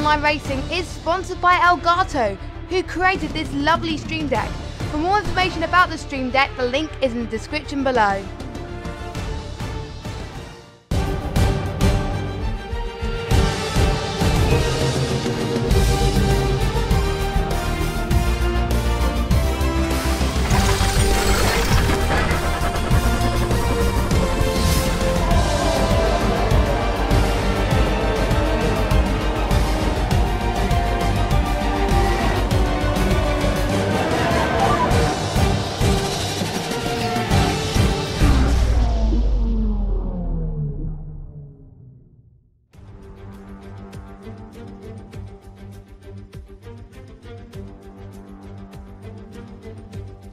Online Racing is sponsored by Elgato, who created this lovely stream deck. For more information about the stream deck, the link is in the description below.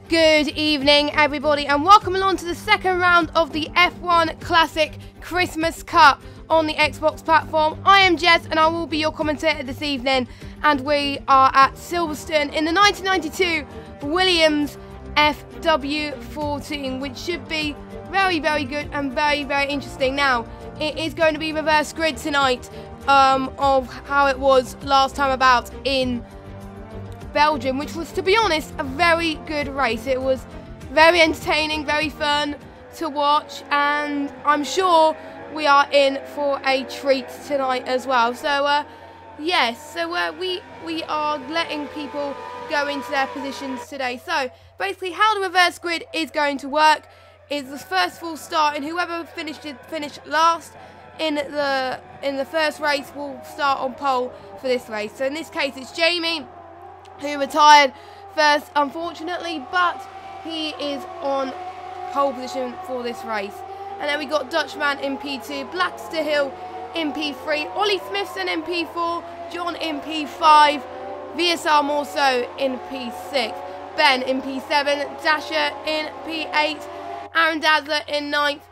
Good evening everybody and welcome along to the second round of the F1 Classic Christmas Cup on the Xbox platform. I am Jess and I will be your commentator this evening, and we are at Silverstone in the 1992 Williams FW14, which should be very good and very interesting. Now it is going to be reverse grid tonight of how it was last time about in Belgium, which was, to be honest, a very good race. It was very entertaining, very fun to watch, and I'm sure we are in for a treat tonight as well. So yes, so we are letting people go into their positions today. So basically how the reverse grid is going to work is the first full start, and whoever finished last in the first race will start on pole for this race. So in this case it's Jamie, who retired first, unfortunately, but he is on pole position for this race. And then we got Dutchman in P2, Blackster Hill in P3, Ollie Smithson in P4, John in P5, VSR Morso in P6, Ben in P7, Dasher in P8, Aaron Dazzler in 9th,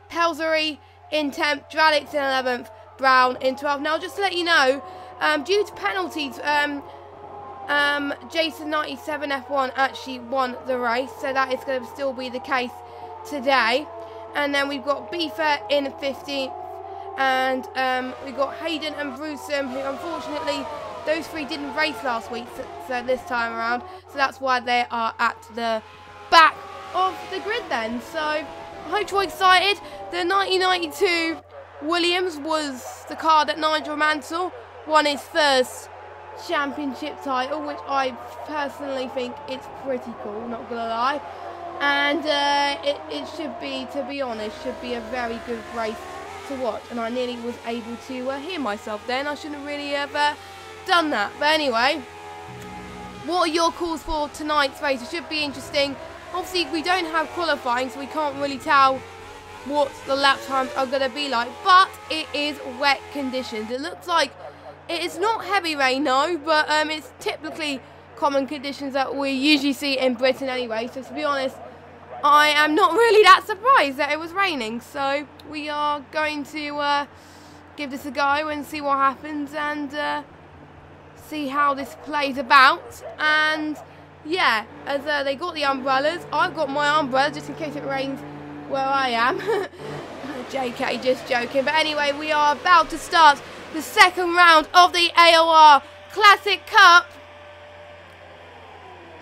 Pelzery in 10th, Dralix in 11th, Brown in 12th. Now just to let you know, due to penalties, Jason 97 F1 actually won the race, so that is going to still be the case today. And then we've got Beefer in 15th, and we've got Hayden and Brucem, who unfortunately those three didn't race last week, so this time around, so that's why they are at the back of the grid then. So I hope you're excited. The 1992 Williams was the car that Nigel Mansell won his first championship title, which I personally think it's pretty cool, not gonna lie. And it should be, to be honest, should be a very good race to watch. And I nearly was able to hear myself then. I shouldn't really have done that. But anyway, what are your calls for tonight's race? It should be interesting. Obviously we don't have qualifying, so we can't really tell what the lap times are going to be like, but it is wet conditions. It looks like it's not heavy rain, no, but it's typically common conditions that we usually see in Britain anyway. So to be honest, I am not really that surprised that it was raining. So we are going to give this a go and see what happens, and see how this plays about. And yeah, as they got the umbrellas, I've got my umbrella just in case it rains where I am. JK, just joking. But anyway, we are about to start the second round of the AOR Classic Cup,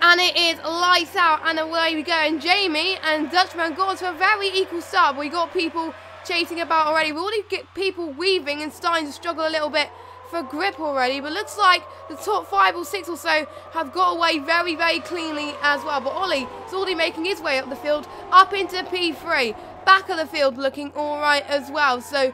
and it is lights out and away we go. And Jamie and Dutchman got to a very equal start, but we got people chasing about already. We already get people weaving and starting to struggle a little bit for grip already, but looks like the top 5 or 6 or so have got away very cleanly as well. But Ollie is already making his way up the field, up into P3, back of the field looking alright as well. So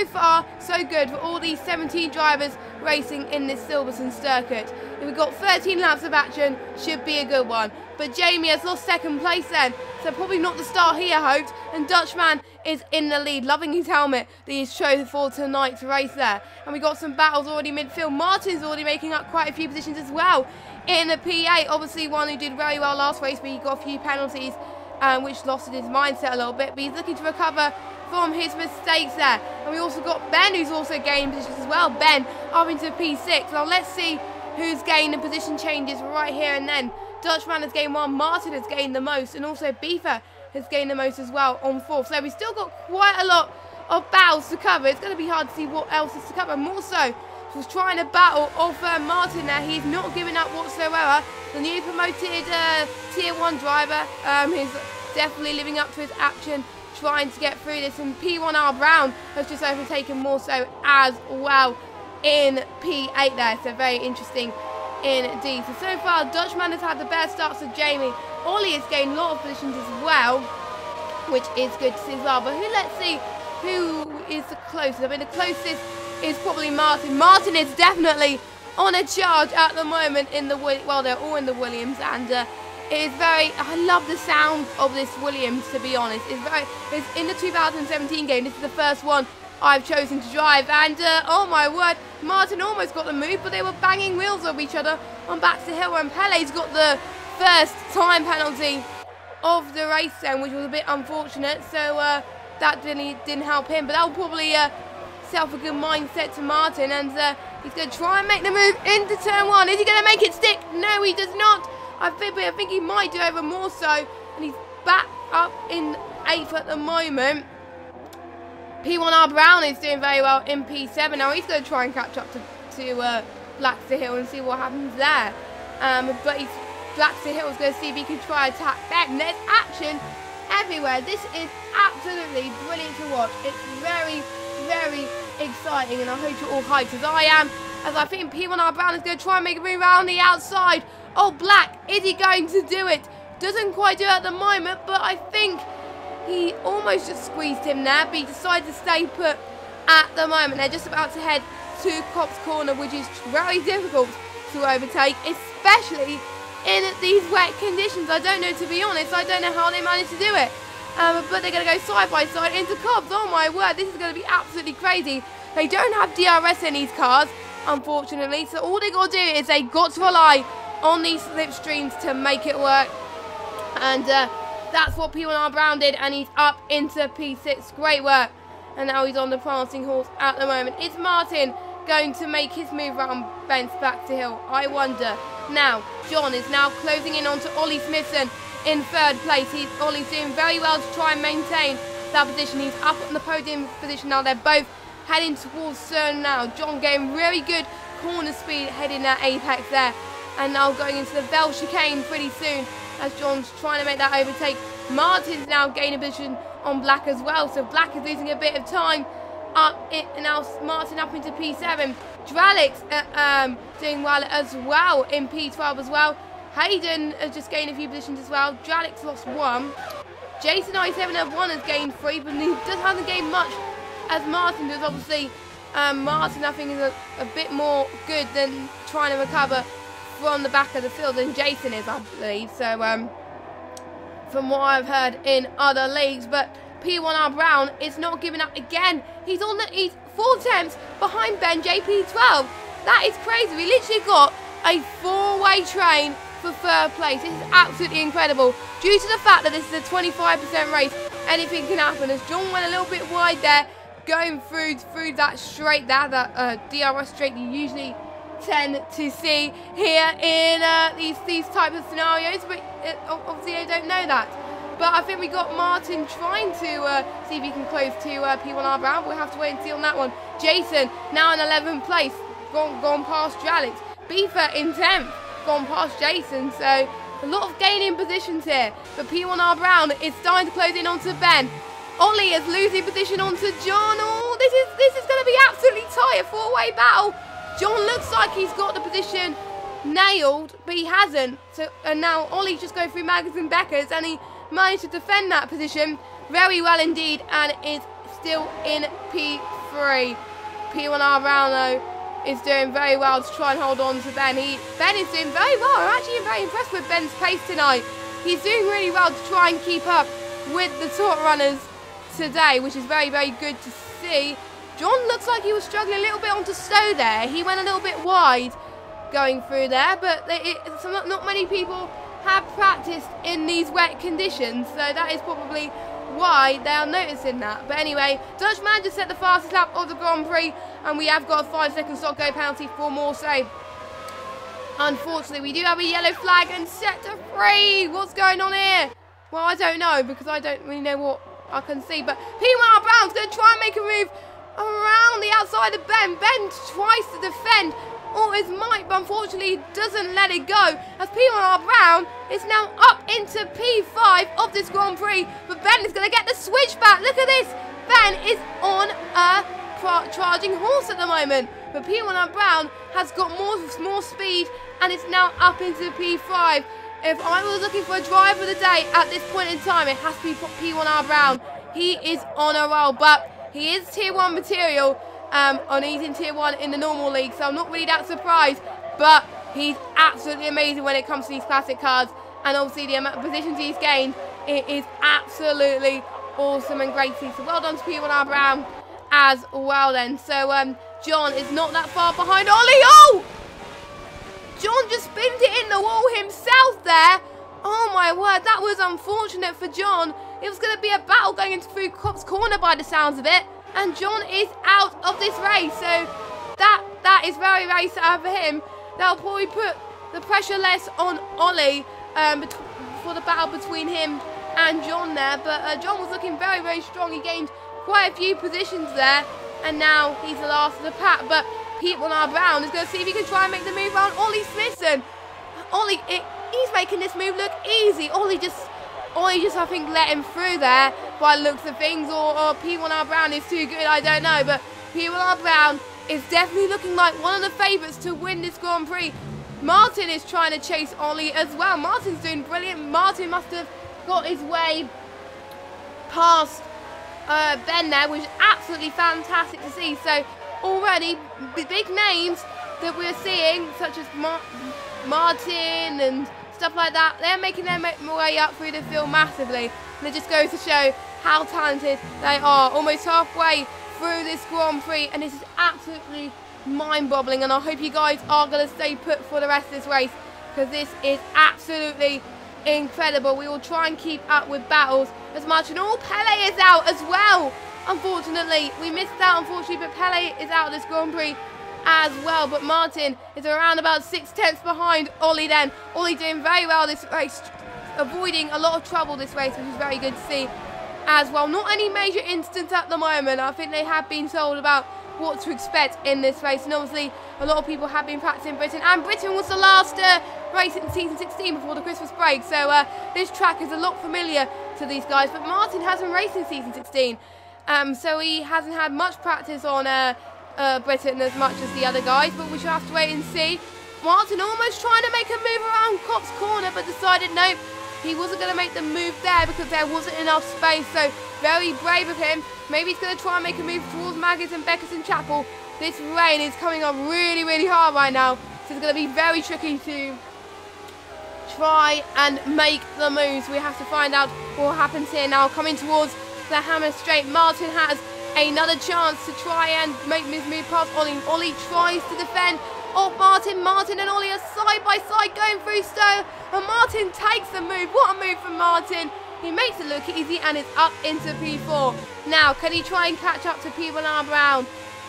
far so good for all these 17 drivers racing in this Silverstone circuit. We've got 13 laps of action, should be a good one. But Jamie has lost second place then, so probably not the start he hoped. And Dutchman is in the lead, loving his helmet that he's chosen for tonight's race there. And we got some battles already midfield. Martin's already making up quite a few positions as well in the P8. Obviously one who did very well last race, but he got a few penalties, which lost his mindset a little bit. But he's looking to recover from his mistakes there. And we also got Ben, who's also gaining positions as well. Ben up into P6. Now let's see who's gained the position changes right here and then. Dutchman has gained 1, Martin has gained the most, and also Beefer has gained the most as well on 4th. So we've still got quite a lot of battles to cover. It's going to be hard to see what else is to cover. More so was trying to battle off Martin there. He's not giving up whatsoever. The new promoted Tier 1 driver is definitely living up to his action, trying to get through this. And P1R Brown has just overtaken more so as well in P8 there. So very interesting indeed. So far, Dutchman has had the best starts of Jamie. Ollie has gained a lot of positions as well, which is good to see as well. But let's see who is the closest. I mean, the closest is probably Martin. Martin is definitely on a charge at the moment in the, well, they're all in the Williams, and it is very, I love the sound of this Williams, to be honest. It's in the 2017 game. This is the first one I've chosen to drive, and oh my word, Martin almost got the move, but they were banging wheels of each other on back to hill, and Pele's got the first time penalty of the race then, which was a bit unfortunate, so that didn't help him, but that will probably set up a good mindset to Martin, and he's going to try and make the move into turn 1. Is he going to make it stick? No, he does not. I think he might do over more so, and he's back up in 8th at the moment. P1R Brown is doing very well in P7. Now he's going to try and catch up to Blackster Hill and see what happens there. But Blackster Hill is going to see if he can try attack Ben. There's action everywhere. This is absolutely brilliant to watch. It's very, very exciting, and I hope you're all hyped as I am, as I think P1R Brown is going to try and make a move around the outside. Oh, Black, is he going to do it? Doesn't quite do it at the moment, but I think he almost just squeezed him there, but he decided to stay put at the moment. They're just about to head to Cops Corner, which is very difficult to overtake, especially in these wet conditions. I don't know, to be honest. I don't know how they managed to do it. But they're going to go side by side into Cops. Oh my word, this is going to be absolutely crazy. They don't have DRS in these cars, unfortunately. So all they got to do is they got to rely on these slipstreams to make it work. And that's what P1R Brown did, and he's up into P6. Great work. And now he's on the prancing horse at the moment. Is Martin going to make his move around Ben's back to hill? I wonder. Now, John is now closing in onto Ollie Smithson in 3rd place. Ollie's doing very well to try and maintain that position. He's up on the podium position now. They're both heading towards Cern now. John getting really good corner speed heading that apex there. And now going into the Bell chicane pretty soon, as John's trying to make that overtake. Martin's now gaining position on Black as well, so Black is losing a bit of time up and now Martin up into P7. Dralix doing well as well in P12 as well. Hayden has just gained a few positions as well. Dralix lost 1. Jason I7F1 has gained 3, but he hasn't gained much as Martin does. Obviously, Martin I think is a bit more good than trying to recover from the back of the field than Jason is, I believe. So from what I've heard in other leagues, but P1R Brown is not giving up again. He's 4 tenths behind Ben JP12. That is crazy. We literally got a 4-way train for 3rd place. This is absolutely incredible. Due to the fact that this is a 25% race, anything can happen. As John went a little bit wide there, going through that straight there, that DRS straight you usually tend to see here in these types of scenarios, but obviously they don't know that. But I think we got Martin trying to see if he can close to P1R Brown. We'll have to wait and see on that one. Jason now in 11th place, gone past Dralix. Beaver in 10th, gone past Jason. So a lot of gaining positions here. But P1R Brown is starting to close in onto Ben. Ollie is losing position onto John. Oh, this is going to be absolutely tight. A 4-way battle. John looks like he's got the position nailed, but he hasn't. So and now Ollie's just going through Maggers and Beckers, and he managed to defend that position very well indeed, and is still in P3. P1R Brown though is doing very well to try and hold on to Ben. Ben is doing very well. I'm actually very impressed with Ben's pace tonight. He's doing really well to try and keep up with the top runners today, which is very, very good to see. John looks like he was struggling a little bit onto Stowe there. He went a little bit wide going through there, but not many people have practiced in these wet conditions, so that is probably why they are noticing that. But anyway, Dutchman just set the fastest lap of the Grand Prix, and we have got a 5-second stop go penalty for more so. Unfortunately, we do have a yellow flag and set to free. What's going on here? Well, I don't know, because I don't really know what I can see, but P1R Brown's going to try and make a move around the outside of Ben. Ben tries to defend all his might, but unfortunately doesn't let it go, as P1R Brown is now up into P5 of this Grand Prix, but Ben is going to get the switch back. Look at this. Ben is on a charging horse at the moment, but P1R Brown has got more speed and it's now up into P5. If I was looking for a driver of the day at this point in time, it has to be P1R Brown. He is on a roll, but he is Tier 1 material, and he's in Tier 1 in the normal league, so I'm not really that surprised, but he's absolutely amazing when it comes to these classic cars, and obviously the amount of positions he's gained, it is absolutely awesome and great to see. So well done to P1R Brown as well then. So John is not that far behind Ollie. Oh! John just spinned it in the wall himself there. Oh my word, that was unfortunate for John. It was going to be a battle going into through Cop's corner by the sounds of it. And John is out of this race. So that is very, very sad for him. That'll probably put the pressure less on Ollie for the battle between him and John there. But John was looking very, very strong. He gained quite a few positions there. And now he's the last of the pack. But P1R Brown is going to see if he can try and make the move around Ollie Smithson. Ollie, he's making this move look easy. Ollie just I think let him through there by the looks of things, or P1R Brown is too good, I don't know. But P1R Brown is definitely looking like one of the favourites to win this Grand Prix. Martin is trying to chase Ollie as well. Martin's doing brilliant. Martin must have got his way past Ben there, which is absolutely fantastic to see. So already big names that we're seeing, such as Martin and stuff like that, they're making their way up through the field massively, and it just goes to show how talented they are. Almost halfway through this Grand Prix, and this is absolutely mind-boggling, and I hope you guys are going to stay put for the rest of this race, because this is absolutely incredible. We will try and keep up with battles as much, and Pele is out as well. Unfortunately, we missed out, but Pele is out of this Grand Prix as well. But Martin is around about 6/10 behind Ollie then. Ollie doing very well this race, avoiding a lot of trouble this race, which is very good to see as well. Not any major incidents at the moment. I think they have been told about what to expect in this race, and obviously a lot of people have been practicing Britain, and Britain was the last race in season 16 before the Christmas break, so this track is a lot familiar to these guys. But Martin hasn't raced in season 16, so he hasn't had much practice on Britain as much as the other guys, but we shall have to wait and see. Martin almost trying to make a move around Cop's corner, but decided nope, he wasn't going to make the move there because there wasn't enough space. So very brave of him. Maybe he's going to try and make a move towards Maggotts and Beckerson Chapel. This rain is coming on really, really hard right now, so it's going to be very tricky to try and make the moves. We have to find out what happens here now. Coming towards the Hammer Straight, Martin has another chance to try and make his move past Ollie. Ollie tries to defend off Martin. Martin and Ollie are side by side going through Stowe, and Martin takes the move. What a move from Martin. He makes it look easy and is up into P4. Now, can he try and catch up to P1R Brown?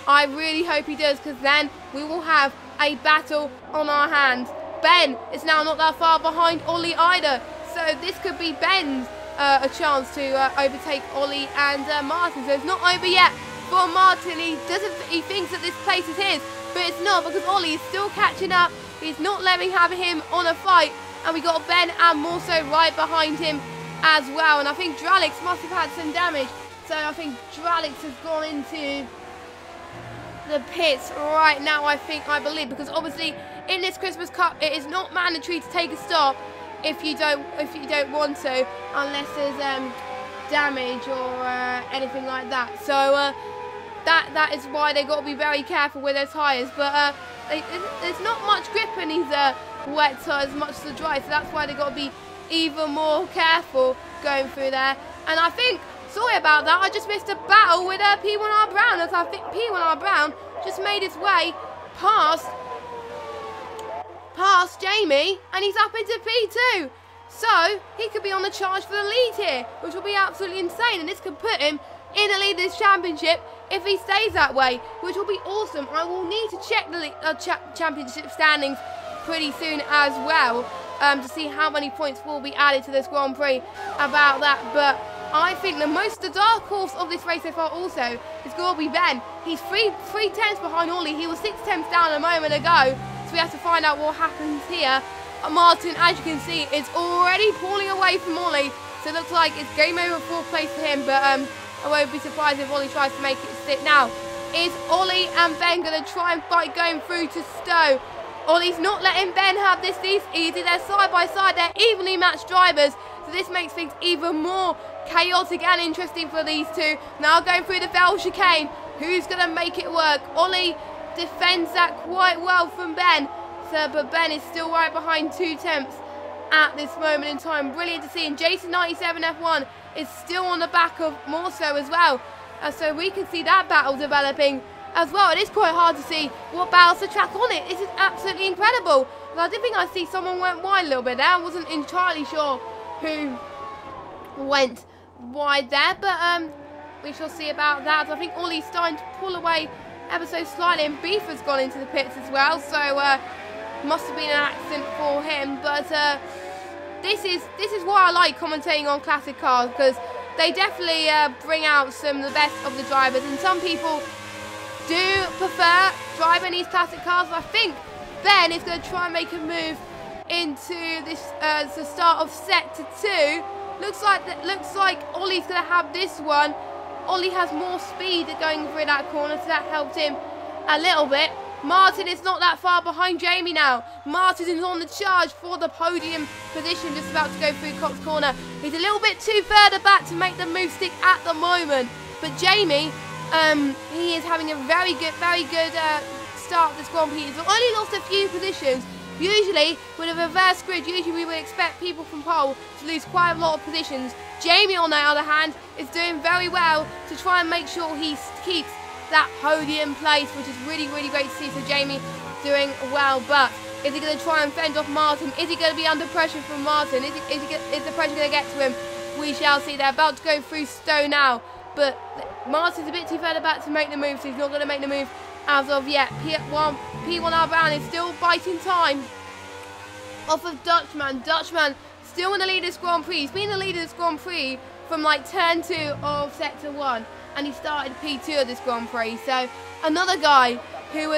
I really hope he does, because then we will have a battle on our hands. Ben is now not that far behind Ollie either, so this could be Ben's a chance to overtake Ollie and Martin. So it's not over yet for Martin. He thinks that this place is his, but it's not, because Ollie is still catching up. He's not letting him on a fight, and we got Ben and Morso right behind him as well. And I think Dralix must have had some damage, so I think Dralix has gone into the pits right now, I believe, because obviously in this Christmas Cup it is not mandatory to take a stop if you don't want to, unless there's damage or anything like that. So that is why they got to be very careful with their tyres. But there's not much grip in these wet tyres as much as the dry, so that's why they got to be even more careful going through there. And I think, sorry about that, I just missed a battle with P1R Brown, as I think P1R Brown just made his way past Jamie, and he's up into P2. So he could be on the charge for the lead here, which will be absolutely insane, and this could put him in the lead of this championship if he stays that way, which will be awesome. I will need to check the championship standings pretty soon as well, to see how many points will be added to this Grand Prix about that. But I think the dark horse of this race so far also is going to be Ben. He's three tenths behind Ollie. He was 6 tenths down a moment ago. So we have to find out what happens here. Martin, as you can see, is already pulling away from Ollie. So it looks like it's game over 4th place for him. But I won't be surprised if Ollie tries to make it stick. Now, is Ollie and Ben going to try and fight going through to Stowe? Ollie's not letting Ben have this easy. They're side by side. They're evenly matched drivers. So this makes things even more chaotic and interesting for these two. Now going through the Vale chicane. Who's going to make it work? Ollie defends that quite well from Ben. So, but Ben is still right behind 2 tenths at this moment in time. Brilliant to see. And Jason 97 F1 is still on the back of Morso as well. So we can see that battle developing as well. It is quite hard to see what battles the track on it. This is absolutely incredible. And I did think I see someone went wide a little bit there. I wasn't entirely sure who went wide there, but we shall see about that. I think Ollie's starting to pull away ever so slightly, and Beef has gone into the pits as well, so must have been an accident for him. But this is why I like commentating on classic cars, because they definitely bring out some of the best of the drivers, and some people do prefer driving these classic cars. I think Ben is going to try and make a move into this the start of sector 2. Looks like Ollie's going to have this one. Ollie has more speed going through that corner, so that helped him a little bit. Martin is not that far behind Jamie now. Martin is on the charge for the podium position, just about to go through Cox Corner. He's a little bit too further back to make the move stick at the moment. But Jamie, he is having a very good start of this Grand Prix. He's only lost a few positions. Usually, with a reverse grid, we would expect people from pole to lose quite a lot of positions. Jamie, on the other hand, is doing very well to try and make sure he keeps that podium place, which is really great to see. So Jamie doing well, but is he going to try and fend off Martin? Is he going to be under pressure from Martin? Is the pressure going to get to him? We shall see. They're about to go through Stowe now, but Martin's a bit too further back to make the move, so he's not going to make the move as of yet. P1R Brown is still biting time off of Dutchman. Dutchman still in the lead of this Grand Prix. He's been in the lead of this Grand Prix from like turn 2 of sector 1, and he started P2 of this Grand Prix. So another guy who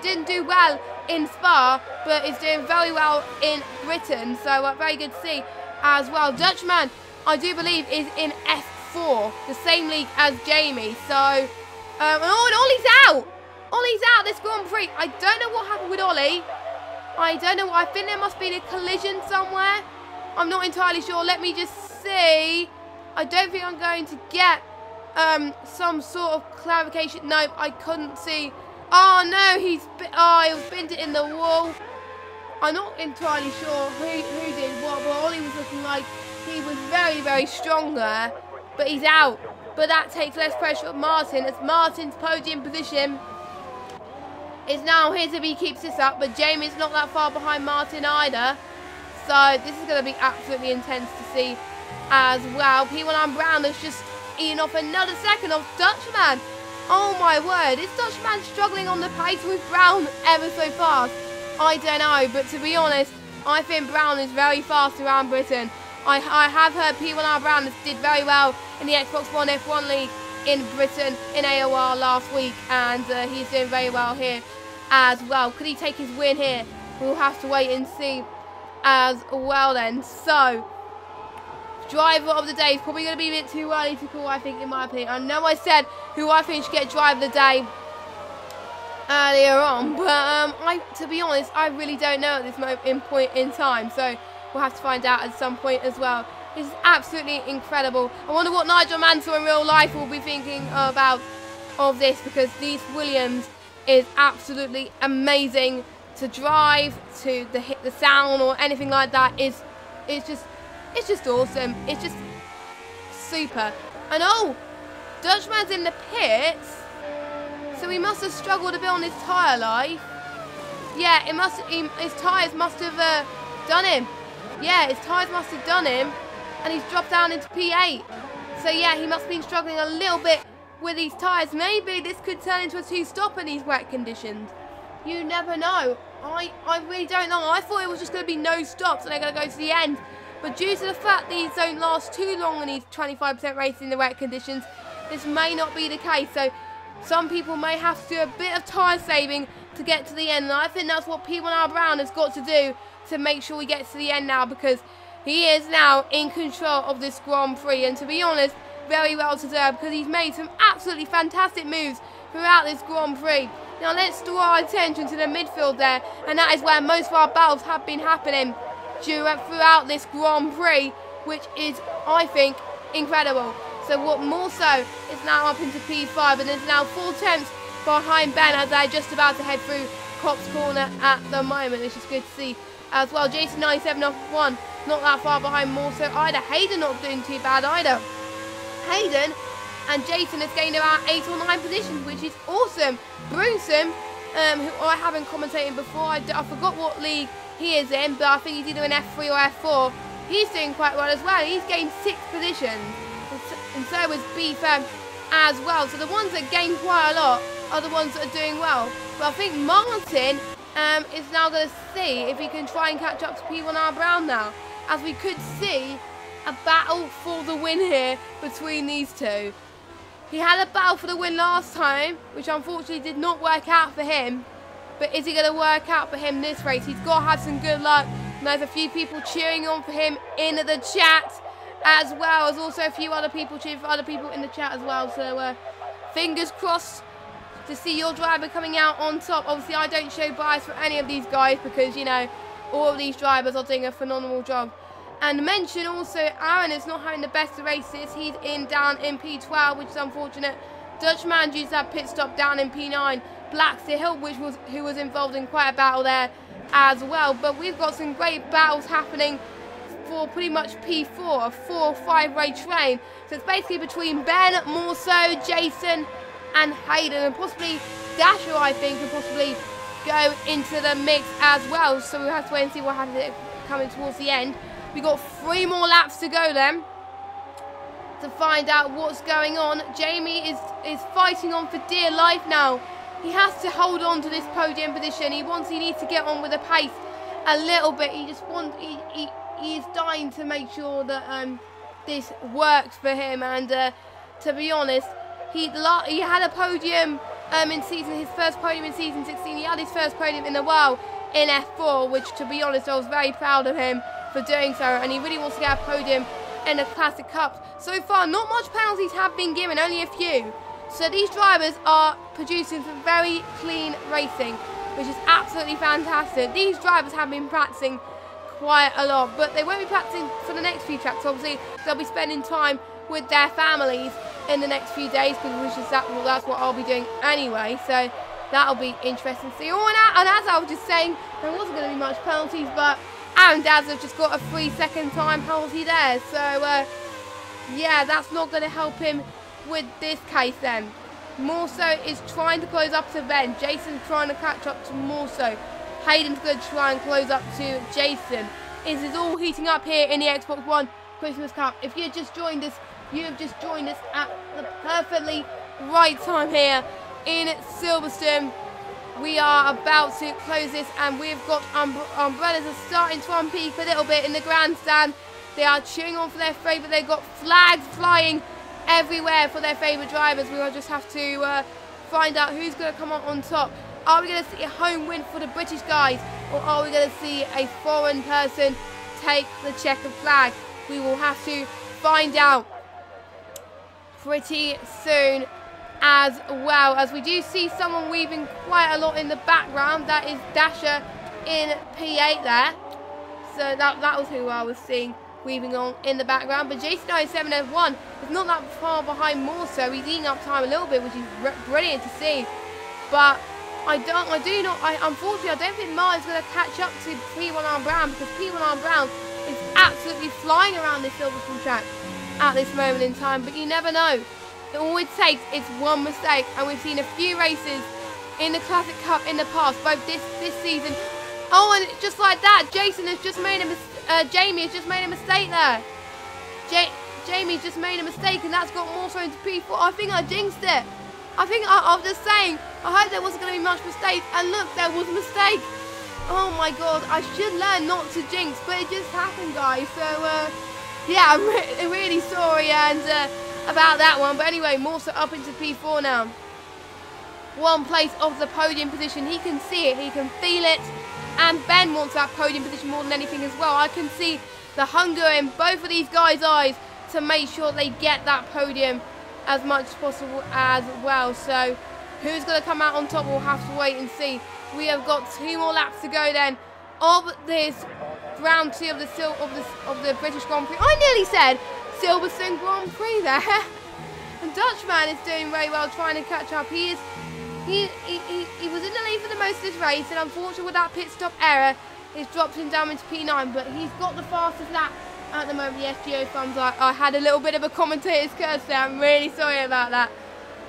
didn't do well in Spa, but is doing very well in Britain. So very good to see as well. Dutchman, I do believe, is in F4, the same league as Jamie. So and Ollie's out. Ollie's out this Grand Prix. I don't know what happened with Ollie. I don't know. I think there must be a collision somewhere. I'm not entirely sure. Let me just see. I don't think I'm going to get some sort of clarification. No, I couldn't see. Oh no, he was bent it in the wall. I'm not entirely sure who did what, but Ollie was looking like he was very strong there. But he's out. But that takes less pressure on Martin, as Martin's podium position is now his if he keeps this up. But Jamie's not that far behind Martin either. So this is going to be absolutely intense to see as well. P1R Brown has just eaten off another second of Dutchman. Oh my word, is Dutchman struggling on the pace with Brown ever so fast? I don't know, but to be honest, I think Brown is very fast around Britain. I have heard P1R Brown did very well in the Xbox One F1 League in Britain in AOR last week, and he's doing very well here as well. Could he take his win here? We'll have to wait and see as well then. So, driver of the day is probably going to be a bit too early to call, I think, in my opinion. I know I said who I think should get driver of the day earlier on, but to be honest, I really don't know at this point in time. So we'll have to find out at some point as well. This is absolutely incredible. I wonder what Nigel Mansell in real life will be thinking about of this, because these Williams is absolutely amazing to drive, to hit the sound or anything like that. It's just awesome. It's just super. And oh, Dutchman's in the pits, so he must have struggled a bit on his tyre life. Yeah, his tyres must have done him. Yeah, his tyres must have done him, and he's dropped down into P8. So yeah, he must have been struggling a little bit with these tyres. Maybe this could turn into a 2-stop in these wet conditions. You never know. I really don't know. I thought it was just going to be no stops and they're going to go to the end But due to the fact these don't last too long in these 25% races in the wet conditions, this may not be the case. So some people may have to do a bit of tyre saving to get to the end. And I think that's what P1R Brown has got to do to make sure he gets to the end now, because he is now in control of this Grand Prix. And to be honest, very well deserved, because he's made some absolutely fantastic moves throughout this Grand Prix. Now let's draw our attention to the midfield there, and that is where most of our battles have been happening throughout this Grand Prix, which is, I think, incredible. So what more so is now up into P5, and is now 4 tenths behind Ben as they're just about to head through Cops Corner at the moment, which is good to see as well. Jason 97 off 1, not that far behind more so either. Hayden not doing too bad either. Hayden and Jason has gained about 8 or 9 positions, which is awesome. Brunsum, who I haven't commentated before, I forgot what league he is in, but I think he's either in F3 or F4. He's doing quite well as well. He's gained 6 positions, and so is BFM as well. So the ones that gain quite a lot are the ones that are doing well. But I think Martin is now going to see if he can try and catch up to P1R Brown now, as we could see a battle for the win here between these two. He had a battle for the win last time, which unfortunately did not work out for him. But is it going to work out for him this race? He's got to have some good luck. And there's a few people cheering on for him in the chat, as well as also a few other people cheering for other people in the chat as well. So fingers crossed to see your driver coming out on top. Obviously, I don't show bias for any of these guys, because, you know, all of these drivers are doing a phenomenal job. And mention also, Aaron is not having the best of races. He's down in P12, which is unfortunate. Dutchman due to that pit stop down in P9. Blacksteer Hill, who was involved in quite a battle there as well. But we've got some great battles happening for pretty much P4, a 4 or 5 way train. So it's basically between Ben, Morso, Jason and Hayden, and possibly Dasher, I think, can possibly go into the mix as well. So we'll have to wait and see what happens coming towards the end. We've got 3 more laps to go then to find out what's going on. Jamie is fighting on for dear life now. He has to hold on to this podium position. He needs to get on with the pace a little bit. He just wants, he is dying to make sure that this works for him. And to be honest, he had a podium his first podium in season 16. He had his first podium in a while in F4, which, to be honest, I was very proud of him for doing so, and he really wants to get a podium in the Classic Cups. So far, not much penalties have been given, only a few. So these drivers are producing some very clean racing, which is absolutely fantastic. These drivers have been practicing quite a lot, but they won't be practicing for the next few tracks. Obviously, they'll be spending time with their families in the next few days, because that's what I'll be doing anyway. So that'll be interesting to see. Oh, and as I was just saying, there wasn't going to be much penalties, but Aaron Dazzler just got a 3-second time penalty there. So, yeah, that's not going to help him with this case then. Morso is trying to close up to Ben. Jason's trying to catch up to Morso. Hayden's going to try and close up to Jason. This is all heating up here in the Xbox One Christmas Cup. If you just joined us, you have just joined us at the perfectly right time here in Silverstone. We are about to close this, and we've got umbrellas are starting to unpeak a little bit in the grandstand. They are cheering on for their favourite. They've got flags flying everywhere for their favourite drivers. We will just have to find out who's going to come out on top. Are we going to see a home win for the British guys, or are we going to see a foreign person take the checkered flag? We will have to find out pretty soon, as well, as we do see someone weaving quite a lot in the background. That is Dasher in P8 there. So that was who I was seeing weaving on in the background. But Jason 97 F1 is not that far behind more, so he's eating up time a little bit, which is brilliant to see. But unfortunately, I don't think Martin's going to catch up to P1R Brown, because P1R Brown is absolutely flying around this Silverstone track at this moment in time. But you never know. All it takes is one mistake, and we've seen a few races in the Classic Cup in the past, both this season. Oh, and just like that, Jamie has just made a mistake there. Jamie's just made a mistake, and that's got Morso into P4. I think I jinxed it. I was just saying, I hope there wasn't going to be much mistakes, and look, there was a mistake. Oh my god, I should learn not to jinx, but it just happened, guys. So, yeah, I'm really sorry and about that one. But anyway, Morsa up into P4 now. 1 place off the podium position. He can see it, he can feel it. And Ben wants that podium position more than anything as well. I can see the hunger in both of these guys' eyes to make sure they get that podium as much as possible as well. So who's going to come out on top? We'll have to wait and see. We have got 2 more laps to go then of this round 2 of the British Grand Prix. I nearly said Silverstone Grand Prix there. And Dutchman is doing very well, trying to catch up. He was in the lead for the most of this race, and unfortunately with that pit stop error, it's dropped him down into P9. But he's got the fastest lap at the moment. Yes, Geo thumbs up. I had a little bit of a commentator's curse there. I'm really sorry about that.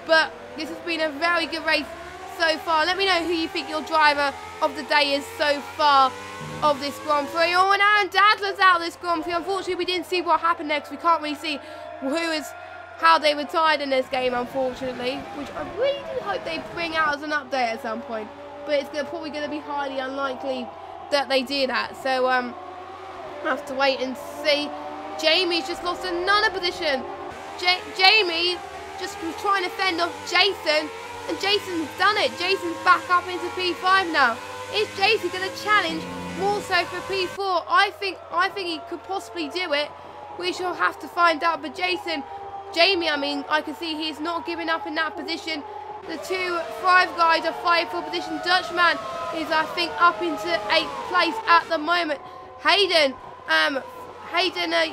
But this has been a very good race so far. Let me know who you think your driver of the day is so far of this Grand Prix. Oh, and Aaron Dadler's out of this Grand Prix. Unfortunately, we didn't see what happened next. We can't really see how they retired in this game, unfortunately, which I really do hope they bring out as an update at some point. But it's probably going to be highly unlikely that they do that. So, have to wait and see. Jamie's just lost another position. Jamie just was trying to fend off Jason, and Jason's done it. Jason's back up into P5 now. Is Jason going to challenge more so for P4? I think he could possibly do it. We shall have to find out. But Jamie, I mean, I can see he's not giving up in that position. The 2 Thrive guys are fighting for position. Dutchman is, I think, up into 8th place at the moment. Hayden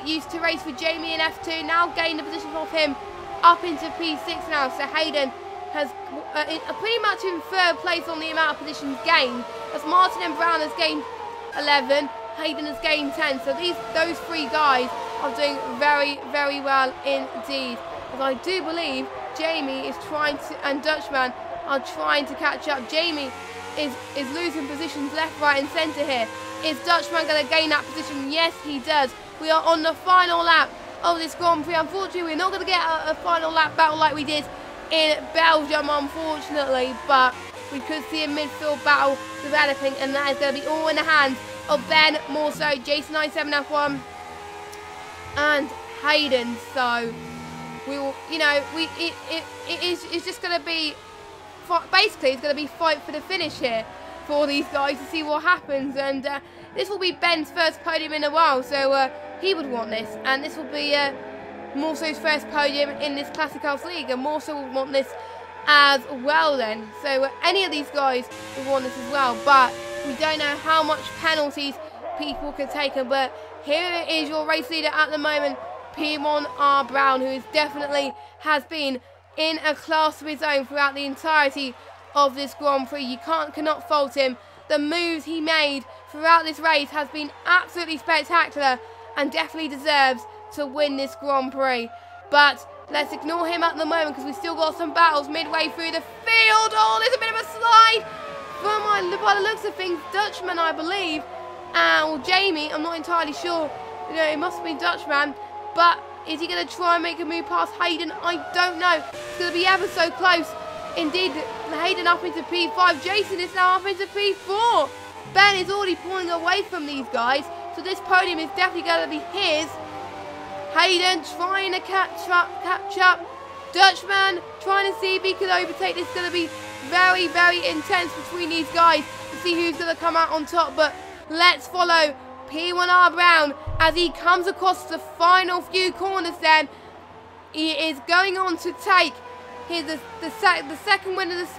used to race for Jamie in F2, now gained the position off him up into P6 now. So Hayden has pretty much in 3rd place on the amount of positions gained, as Martin and Brown has gained 11, Hayden has gained 10. So those 3 guys are doing very, very well indeed. As I do believe Jamie is trying to, and Dutchman are trying to catch up. Jamie is losing positions left, right and centre here. Is Dutchman going to gain that position? Yes, he does. We are on the final lap of this Grand Prix. Unfortunately, we're not going to get a final lap battle like we did in Belgium, unfortunately. But we could see a midfield battle developing, and that is going to be all in the hands of Ben, more so Jason 97 F1 and Hayden. So we will, it's just going to be, basically it's going to be fight for the finish here for these guys to see what happens. And this will be Ben's first podium in a while, so he would want this, and this will be Morso's first podium in this Classic House League, and Morso will want this as well then. So any of these guys will want this as well, but we don't know how much penalties people could take. But here is your race leader at the moment, P1R Brown, who definitely has been in a class of his own throughout the entirety of this Grand Prix. You cannot fault him. The moves he made throughout this race has been absolutely spectacular, and definitely deserves to win this Grand Prix. But let's ignore him at the moment, because we've still got some battles midway through the field. Oh, there's a bit of a slide by the looks of things. Dutchman, I believe, or Jamie, I'm not entirely sure. It must have been Dutchman. But is he going to try and make a move past Hayden? I don't know. It's going to be ever so close. Indeed, Hayden up into P5. Jason is now up into P4. Ben is already pulling away from these guys, so this podium is definitely going to be his. Hayden trying to catch up. Dutchman trying to see if he can overtake. This is going to be very, very intense between these guys to see who's going to come out on top. But let's follow P1R Brown as he comes across the final few corners then. He is going on to take the second win of this,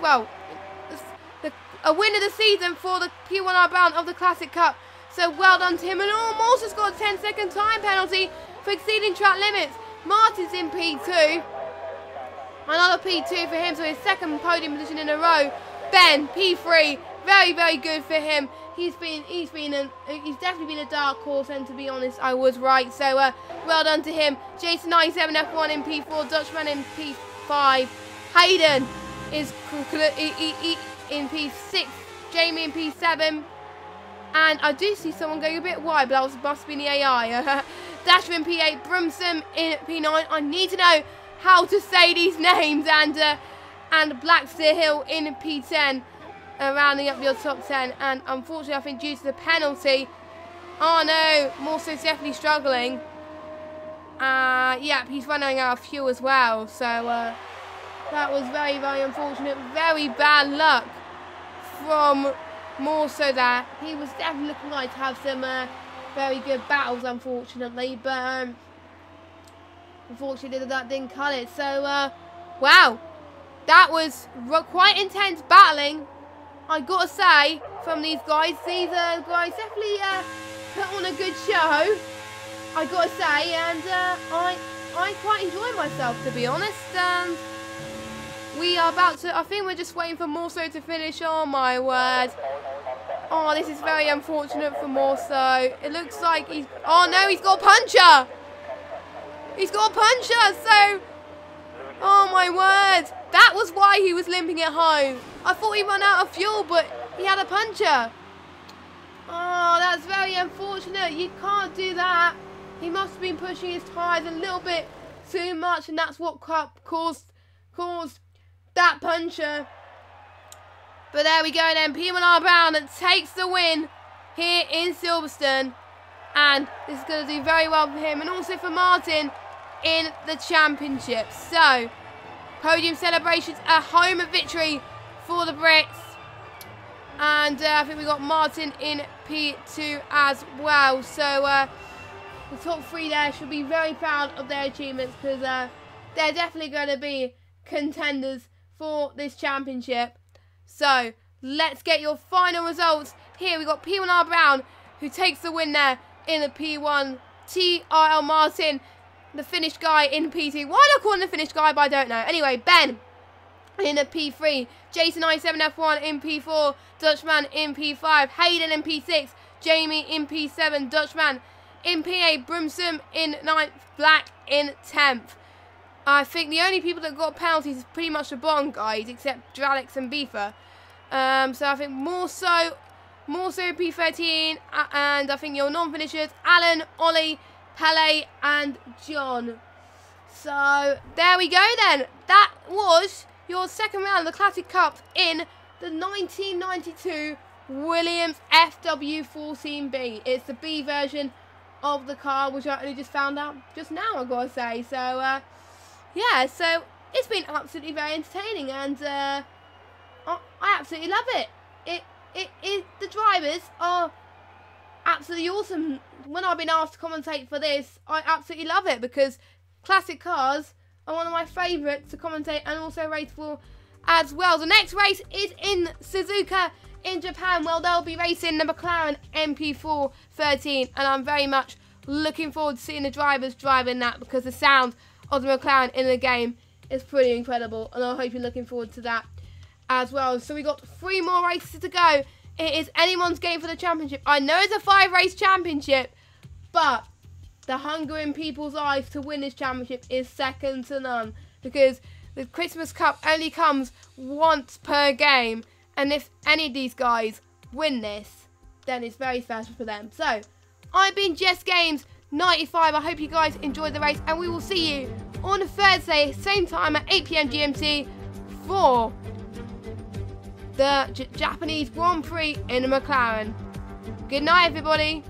a win of the season for the P1R Brown of the Classic Cup. So well done to him. And almost has got a 10-second time penalty for exceeding track limits. Martin's in P2. Another P2 for him, so his second podium position in a row. Ben, P3. Very, very good for him. He's definitely been a dark horse, and to be honest, I was right. So well done to him. Jason 97 F1 in P4, Dutchman in P5. Hayden is in P6, Jamie in P7, and I do see someone going a bit wide, but that must be in the AI. Dasher in P8, Brumson in P9. I need to know how to say these names, and Blacksteer Hill in P10. rounding up your top 10. And unfortunately, I think due to the penalty, oh no, Morso's definitely struggling. Yeah, he's running out of fuel as well. So that was very, very unfortunate. Very bad luck from Morso there. He was definitely looking like to have some very good battles, unfortunately. But unfortunately, that didn't cut it. So, wow. That was quite intense battling, I gotta say, from these guys. These guys definitely put on a good show, I gotta say, and I quite enjoy myself, to be honest. And we are about to, I think we're just waiting for Morso to finish. Oh my word. Oh, this is very unfortunate for Morso. It looks like he's, oh no, he's got a puncher. He's got a puncher, so, oh my word. That was why he was limping at home. I thought he ran out of fuel, but he had a puncher. Oh, that's very unfortunate. You can't do that. He must have been pushing his tyres a little bit too much, and that's what caused that puncher. But there we go then. P1R Brown takes the win here in Silverstone. And this is going to do very well for him, and also for Martin in the championship. So, podium celebrations, a home victory for the Brits. And I think we got Martin in P2 as well. So the top three there should be very proud of their achievements, because they're definitely going to be contenders for this championship. So let's get your final results. Here we got P1R Brown, who takes the win there in the P1. TRL Martin, the finished guy, in P2. Why do I call him the finished guy? But I don't know. Anyway, Ben in a P3. Jason 97 F1 in P4. Dutchman in P5. Hayden in P6. Jamie in P7. Dutchman in P8. Broomsome in 9th. Black in 10th. I think the only people that got penalties is pretty much the bottom guys, except Dralex and Beefer. So I think Morso P13, and I think your non-finishers, Alan, Ollie, Pele and John. So there we go then. That was your second round of the Classic Cup in the 1992 Williams FW14B. It's the B version of the car, which I only just found out just now, I've got to say. So yeah, so it's been absolutely very entertaining, and I absolutely love it. The drivers are absolutely awesome. When I've been asked to commentate for this, I absolutely love it, because classic cars are one of my favourites to commentate and also race for as well. The next race is in Suzuka in Japan. Well, they'll be racing the McLaren MP413, and I'm very much looking forward to seeing the drivers driving that, because the sound of the McLaren in the game is pretty incredible, and I hope you're looking forward to that as well. So we got 3 more races to go. It is anyone's game for the championship. I know it's a 5-race championship, but the hunger in people's eyes to win this championship is second to none, because the Christmas Cup only comes once per game, and if any of these guys win this, then it's very special for them. So I've been Jess Games 95. I hope you guys enjoyed the race, and we will see you on Thursday, same time at 8 PM GMT for the Japanese Grand Prix in the McLaren. Good night, everybody.